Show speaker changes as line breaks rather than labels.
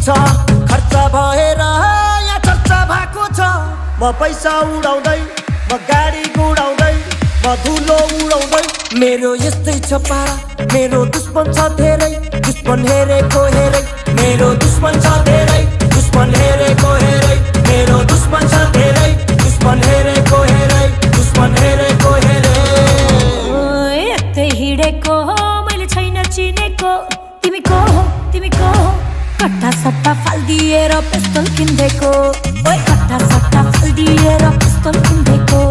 खर्च भएर यहाँ चर्चा भएको छ। म पैसा उडाउँदै, म गाडी गुडाउँदै, म धुलो उडाउँदै। मेरो यस्तै छ पारा, मेरो दुश्मन छ धेरै, दुश्मन हेरेको हेरै। मेरो दुश्मन छ धेरै, दुश्मन हेरेको हेरै। मेरो दुश्मन छ धेरै, दुश्मन हेरेको हेरै, दुश्मन हेरेको हेरै।
यतै हिँडेको हो मैले छैन चिनेको। तिमी को हो, तिमी को हो? कट्टा सट्टा फालिदिएर पिस्तल किन्देको। कट्टा सट्टा फालिदिएर पिस्तल किन्देको।